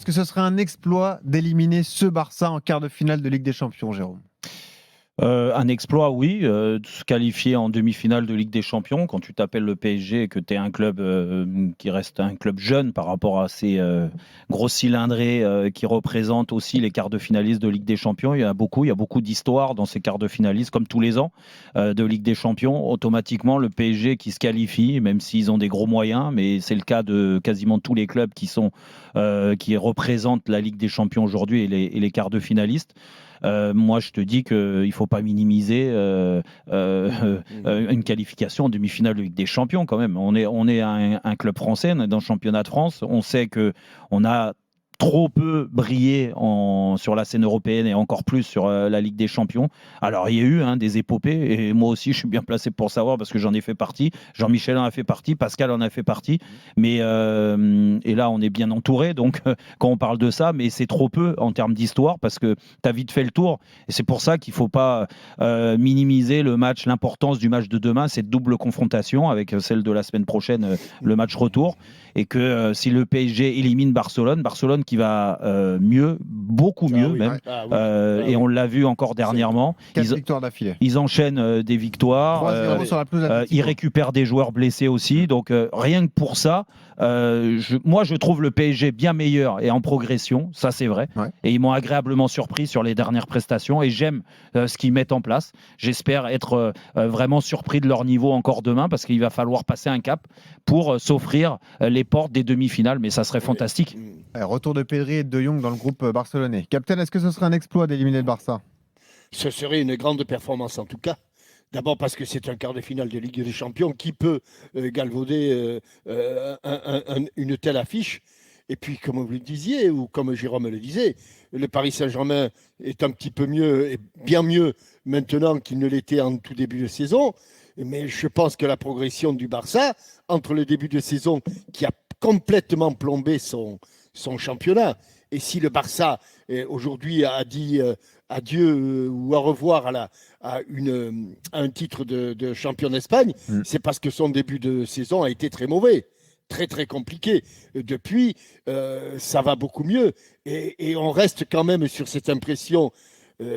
que ce serait un exploit d'éliminer ce Barça en quart de finale de Ligue des Champions, Jérôme? Un exploit, oui. Se qualifier en demi-finale de Ligue des Champions, quand tu t'appelles le PSG et que tu es un club qui reste un club jeune par rapport à ces gros cylindrés qui représentent aussi les quarts de finalistes de Ligue des Champions. Il y a beaucoup d'histoires dans ces quarts de finalistes, comme tous les ans, de Ligue des Champions. Automatiquement, le PSG qui se qualifie, même s'ils ont des gros moyens, mais c'est le cas de quasiment tous les clubs qui représentent la Ligue des Champions aujourd'hui et les quarts de finalistes. Moi, je te dis qu'il ne faut pas minimiser une qualification en demi-finale de Ligue des Champions quand même. On est un club français, on est dans le championnat de France. On sait qu'on a trop peu brillé sur la scène européenne et encore plus sur la Ligue des Champions. Alors, il y a eu des épopées et moi aussi, je suis bien placé pour savoir parce que j'en ai fait partie. Jean-Michel en a fait partie, Pascal en a fait partie. Mais, et là, on est bien entouré. Donc, quand on parle de ça, mais c'est trop peu en termes d'histoire parce que tu as vite fait le tour. Et c'est pour ça qu'il ne faut pas minimiser l'importance du match de demain, cette double confrontation avec celle de la semaine prochaine, le match retour. Et que si le PSG élimine Barcelone qui va mieux, beaucoup mieux même, et on l'a vu encore dernièrement. 4 victoires d'affilée. Ils enchaînent des victoires, 3-0 sur la pelouse d'Atlético. ils récupèrent des joueurs blessés aussi. Donc rien que pour ça, moi je trouve le PSG bien meilleur et en progression, ça c'est vrai. Ouais. Et ils m'ont agréablement surpris sur les dernières prestations et j'aime ce qu'ils mettent en place. J'espère être vraiment surpris de leur niveau encore demain parce qu'il va falloir passer un cap pour s'offrir les portes des demi-finales, mais ça serait fantastique. Retour de Pedri et de Jong dans le groupe barcelonais. Captain, est-ce que ce serait un exploit d'éliminer le Barça? Ce serait une grande performance en tout cas. D'abord parce que c'est un quart de finale de Ligue des Champions qui peut galvauder une telle affiche. Et puis, comme vous le disiez, ou comme Jérôme le disait, le Paris Saint-Germain est un petit peu mieux, et bien mieux maintenant qu'il ne l'était en tout début de saison. Mais je pense que la progression du Barça, entre le début de saison qui a complètement plombé son championnat, et si le Barça aujourd'hui a dit adieu ou au revoir à un titre de champion d'Espagne, c'est parce que son début de saison a été très mauvais. Très très compliqué. Depuis, ça va beaucoup mieux. Et on reste quand même sur cette impression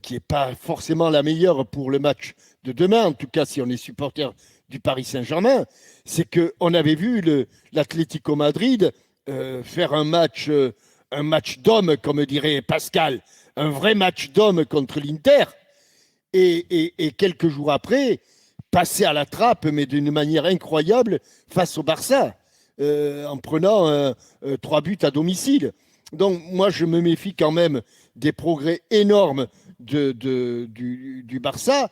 qui n'est pas forcément la meilleure pour le match de demain, en tout cas si on est supporter du Paris Saint-Germain, c'est qu'on avait vu l'Atlético Madrid faire un match d'homme, comme dirait Pascal, un vrai match d'homme contre l'Inter, et quelques jours après, passer à la trappe, mais d'une manière incroyable, face au Barça, en prenant 3 buts à domicile. Donc moi, je me méfie quand même des progrès énormes du Barça.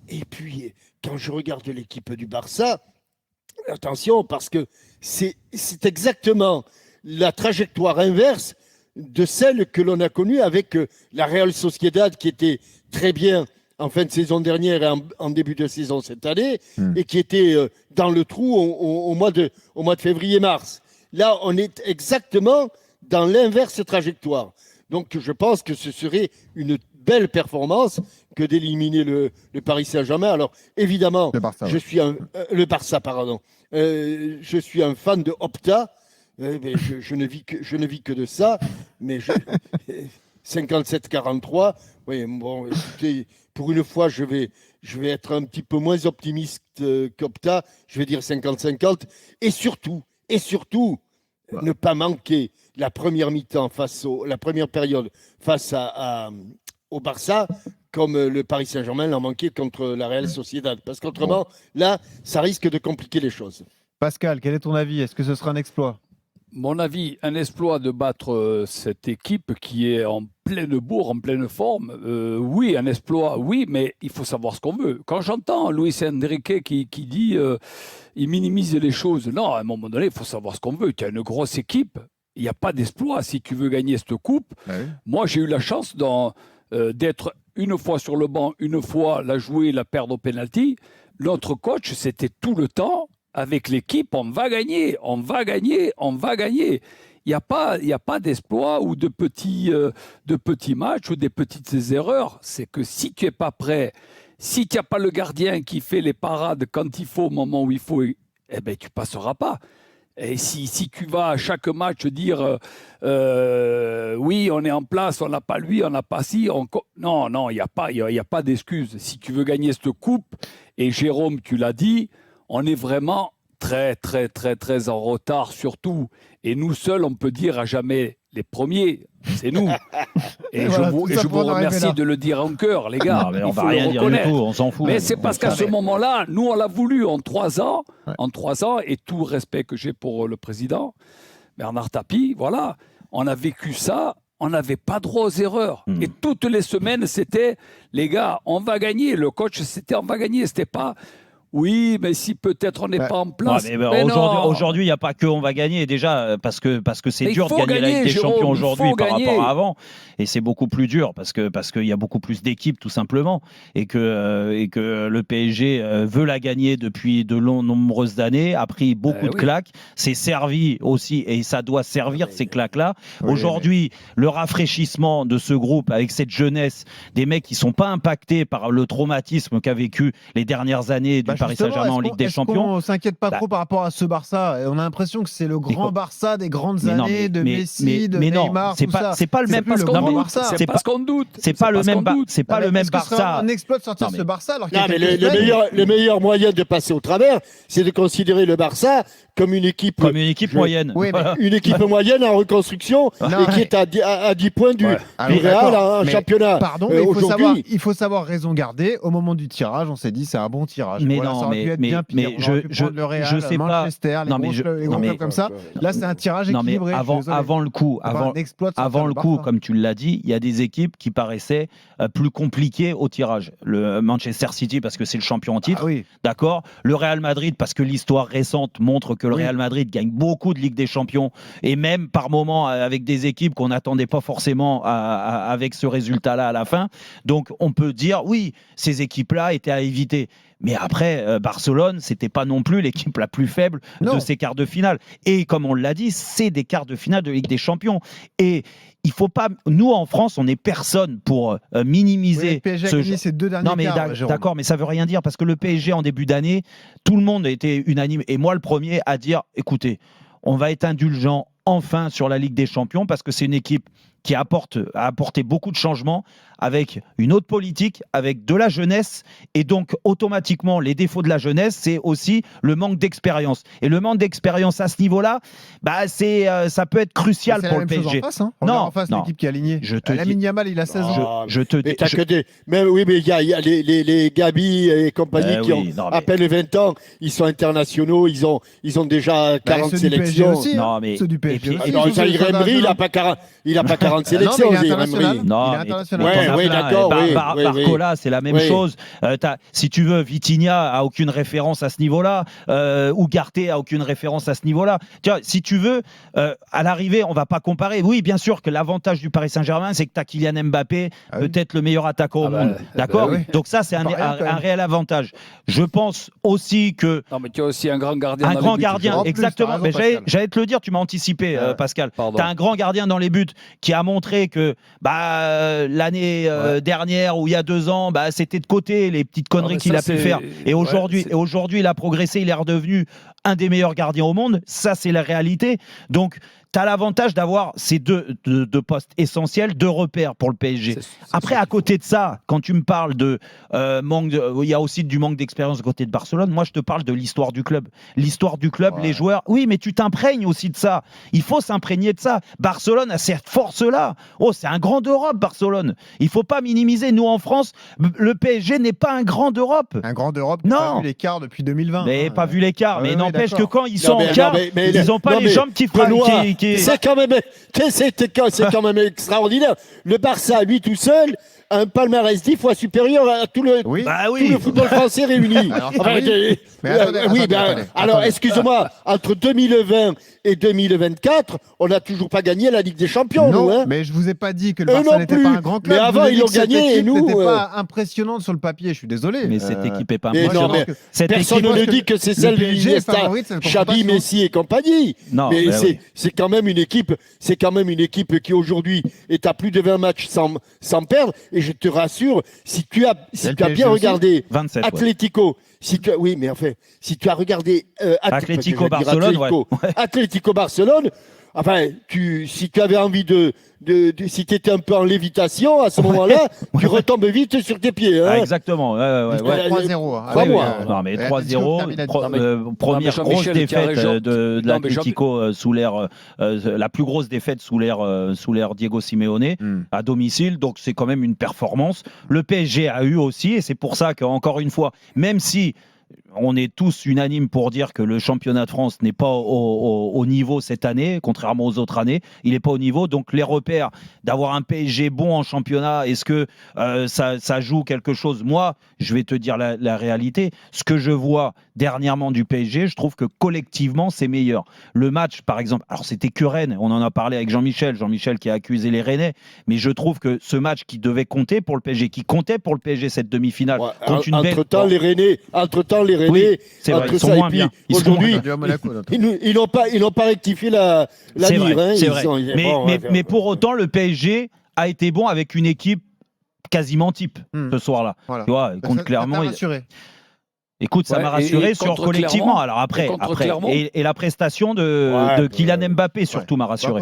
Et puis, quand je regarde l'équipe du Barça, attention, parce que c'est exactement la trajectoire inverse de celle que l'on a connue avec la Real Sociedad, qui était très bien en fin de saison dernière et en début de saison cette année, et qui était dans le trou au mois de février-mars. Là, on est exactement dans l'inverse trajectoire. Donc, je pense que ce serait une belle performance que d'éliminer le Paris Saint-Germain. Alors, évidemment, le Barça, le Barça, pardon. Je suis un fan de Opta. Je ne vis que de ça. Mais 57-43. Oui, bon, écoutez, pour une fois, je vais être un petit peu moins optimiste qu'Opta. Je vais dire 50-50. Et surtout, ne pas manquer la première mi-temps la première période face au Barça, comme le Paris Saint-Germain l'a manqué contre la Real Sociedad. Parce qu'autrement, là, ça risque de compliquer les choses. Pascal, quel est ton avis? Est-ce que ce sera un exploit? Mon avis, un exploit de battre cette équipe qui est en pleine bourre, en pleine forme. Oui, un exploit, oui, mais il faut savoir ce qu'on veut. Quand j'entends Luis Enrique qui dit il minimise les choses, non, à un moment donné, il faut savoir ce qu'on veut. Tu as une grosse équipe, il n'y a pas d'exploit si tu veux gagner cette coupe. Ah oui. Moi, j'ai eu la chance d'être une fois sur le banc, une fois la jouer, la perdre au penalty. Notre coach, c'était tout le temps avec l'équipe, on va gagner, on va gagner, on va gagner. Il n'y a pas d'exploit ou de petits matchs ou des petites erreurs. C'est que si tu n'es pas prêt, si tu n'as pas le gardien qui fait les parades quand il faut, au moment où il faut, eh ben, tu ne passeras pas. Et si tu vas à chaque match dire oui, on est en place, on n'a pas lui, on n'a pas ci. Non, il n'y a pas d'excuse. Si tu veux gagner cette coupe, et Jérôme, tu l'as dit, on est vraiment très, très, très, très en retard surtout. Et nous seuls, on peut dire à jamais les premiers, c'est nous. Et voilà, je vous remercie de le dire en cœur, les gars. Non, mais on il va faut rien le dire du reconnaître. tout, on s'en fout. Mais c'est parce qu'à ce moment-là, nous, on l'a voulu en 3 ans. Ouais. En 3 ans, et tout respect que j'ai pour le président, Bernard Tapie, voilà, on a vécu ça. On n'avait pas droit aux erreurs. Et toutes les semaines, c'était, les gars, on va gagner. Le coach, c'était on va gagner. C'était pas, oui, mais si peut-être on n'est pas en place. Ouais, mais non. aujourd'hui, il n'y a pas que on va gagner déjà parce que c'est Mais il dur de faut gagner la Ligue gagner, des Jérôme, Champions il faut aujourd'hui par gagner. rapport à avant, et c'est beaucoup plus dur parce qu'il y a beaucoup plus d'équipes tout simplement et que le PSG veut la gagner depuis de nombreuses années, a pris beaucoup de oui. claques, s'est servi aussi et ça doit servir ces claques-là. Oui, Aujourd'hui, le rafraîchissement de ce groupe avec cette jeunesse, des mecs qui sont pas impactés par le traumatisme qu'a vécu les dernières années du Paris justement, Saint-Germain en est-ce Ligue des est-ce Champions. qu'on s'inquiète pas Bah. trop par rapport à ce Barça. On a l'impression que c'est le grand quoi Barça des grandes Mais non, années de Messi, de mais non, Neymar, c'est tout pas, ça. c'est pas le même plus le qu'on grand doute. Barça. C'est parce qu'on doute. c'est pas le parce même qu'on doute. c'est pas le même Est-ce que ce serait Barça. un exploit de sortir Non, mais- ce Barça alors qu'il y Non, a mais quelques le semaines, meilleur moyen de passer au travers, c'est de considérer le Barça comme une équipe, Comme une équipe moyenne. Oui, mais- Voilà. une équipe moyenne en reconstruction Non, et qui est à 10 points du, Ouais. Alors, du Real d'accord, en mais championnat. Pardon, mais Aujourd'hui, il faut savoir raison garder. Au moment du tirage, on s'est dit c'est un bon tirage. Mais Voilà, non, ça aurait pu mais- être mais- bien pire. mais On aurait pu je prendre le Real, sais pas. Manchester, les Non, mais gros je- clubs, les non, gros mais- clubs comme ça. Là, c'est un tirage Non, mais équilibré. je suis désolé. avant le coup, C'est pas un exploit de sortir avant le coup, Barça. comme tu l'as dit, il y a des équipes qui paraissaient plus compliquées au tirage. Le Manchester City parce que c'est le champion en titre, Ah oui. d'accord. Le Real Madrid parce que l'histoire récente montre que le Oui. Real Madrid gagne beaucoup de Ligue des Champions et même par moments avec des équipes qu'on n'attendait pas forcément avec ce résultat-là à la fin. Donc on peut dire oui, ces équipes-là étaient à éviter. Mais après, Barcelone, c'était pas non plus l'équipe la plus faible Non. de ces quarts de finale. Et comme on l'a dit, c'est des quarts de finale de Ligue des Champions. Et il faut pas. Nous, en France, on n'est personne pour Oui, minimiser le PSG a ce gagné jeu. ses 2 derniers Non, mais quarts, Jérôme. d'accord, mais ça veut rien dire parce que le PSG en début d'année, tout le monde a été unanime. Et moi, le premier à dire écoutez, on va être indulgent enfin sur la Ligue des Champions parce que c'est une équipe qui a apporté beaucoup de changements avec une autre politique, avec de la jeunesse et donc automatiquement les défauts de la jeunesse, c'est aussi le manque d'expérience. Et le manque d'expérience à ce niveau-là, bah ça peut être crucial C'est pour la le même chose PSG. en face. Hein. Non, Regarde en face, non. l'équipe qui est alignée. Je te dis- Lamine Yamal, il a 16 ans. Ah, Je te mais dis. t'as que des. Mais oui, mais il y a les Gabi et compagnie qui ont non, mais- à peine 20 ans. Ils sont internationaux. Ils ont déjà 40 Ceux du PSG sélections. aussi. hein. Non, mais- Ceux du et PSG puis- aussi. Ah non, ils sont ça, sur le Emery, il n'a championnat. pas 40 sélections, Non, mais il est Emery. international. Non, Il est mais international. Ouais, t'en as oui, plein. d'accord, Et oui, oui, Barcola, c'est la même Oui. chose. Si tu veux, Vitinha a aucune référence à ce niveau-là. Ugarte a aucune référence à ce niveau-là. Tu vois, si tu veux, à l'arrivée, on va pas comparer. Oui, bien sûr que l'avantage du Paris Saint-Germain, c'est que tu as Kylian Mbappé, Ah oui. peut-être le meilleur attaquant au Ah bah, monde. D'accord. oui. Donc ça, c'est Pas rien, quand même. un réel avantage. Je pense aussi que Non, mais tu as aussi un grand gardien. un dans grand les buts, gardien, En plus, exactement. t'as raison, Mais Pascal. j'allais te le dire, tu m'as anticipé, Pascal. Pardon. Tu as un grand gardien dans les buts qui a montré que l'année dernière ou il y a 2 ans, c'était de côté les petites conneries mais qu'il ça, a pu c'est- faire. Et aujourd'hui, ouais, il a progressé, il est redevenu un des meilleurs gardiens au monde. Ça, c'est la réalité. Donc, tu as l'avantage d'avoir ces deux postes essentiels, 2 repères pour le PSG. Après, à côté de ça, quand tu me parles il y a aussi du manque d'expérience à côté de Barcelone. Moi, je te parle de l'histoire du club. L'histoire du club, Ouais. les joueurs. Oui, mais tu t'imprègnes aussi de ça. Il faut s'imprégner de ça. Barcelone a cette force-là. Oh, c'est un grand d'Europe, Barcelone. Il faut pas minimiser. Nous, en France, le PSG n'est pas un grand d'Europe. Un grand d'Europe qui n'a Non. pas vu l'écart depuis 2020. Mais hein. pas vu l'écart. Ouais, mais ouais, n'empêche que d'accord. quand ils sont mais- en quart, non, mais- ils n'ont pas non, les mais jambes qui frappent. Benoît, qui- C'est quand même extraordinaire. Le Barça, lui tout seul, a un palmarès 10 fois supérieur à tout le, Oui. Bah tout oui. le football français réuni. Alors, Enfin, oui. Mais attendez, oui, attendez. alors, excuse-moi, entre 2020 et 2024, on n'a toujours pas gagné la Ligue des Champions, Non, nous. Hein. mais je vous ai pas dit que le Eux Barça non n'était plus. pas un grand club. Mais Je vous avant, ai dit ils l'ont que cette gagné, et équipe nous, n'était pas impressionnante sur le papier. Je suis désolé. Mais cette équipe est pas mais impressionnante. non, mais Cette personne équipe- ne dit que c'est le celle de PSG est Iniesta, favori de cette Xavi, confrontation. Messi et compagnie. Non, mais bah oui. c'est quand même une équipe, qui aujourd'hui est à plus de 20 matchs sans perdre. Et je te rassure, si tu as le bien PSG aussi. regardé 27. ouais. Atlético, si tu as regardé Atlético Barcelone, Atlético Barcelone, Enfin, si tu avais envie si tu étais un peu en lévitation, à ce moment-là, tu retombes vite sur tes pieds. Hein. Ah, exactement. Ouais. 3-0. hein. Crois-moi. Non, mais Et 3-0, première grosse Jean-Michel, tu as défaite raison. de Non, mais l'Atlético sous l'ère, la plus grosse défaite sous l'ère Diego Simeone à domicile. Donc c'est quand même une performance. Le PSG a eu aussi, et c'est pour ça qu'encore une fois, même si on est tous unanimes pour dire que le championnat de France n'est pas au niveau cette année, contrairement aux autres années. Il n'est pas au niveau. Donc, les repères d'avoir un PSG bon en championnat, est-ce que ça joue quelque chose? Moi, je vais te dire la réalité. Ce que je vois dernièrement du PSG, je trouve que collectivement, c'est meilleur. Le match, par exemple, alors c'était que Rennes. On en a parlé avec Jean-Michel qui a accusé les Rennais. Mais je trouve que ce match qui devait compter pour le PSG, qui comptait pour le PSG cette demi-finale, contre une belle... Entre-temps, les Rennais, Oui, c'est vrai, ils sont moins bien. Aujourd'hui, On a dû à Monaco, notre. ils n'ont pas rectifié la C'est mire. vrai, Hein. c'est vrai. Mais pour autant, le PSG a été bon avec une équipe quasiment type ce soir-là. Voilà. Tu vois, contre Clermont. Ça t'a rassuré. Écoute, ça Ouais, m'a rassuré et sur contre collectivement. Clermont, Alors après, Clermont. et la prestation de Kylian Mbappé surtout m'a rassuré.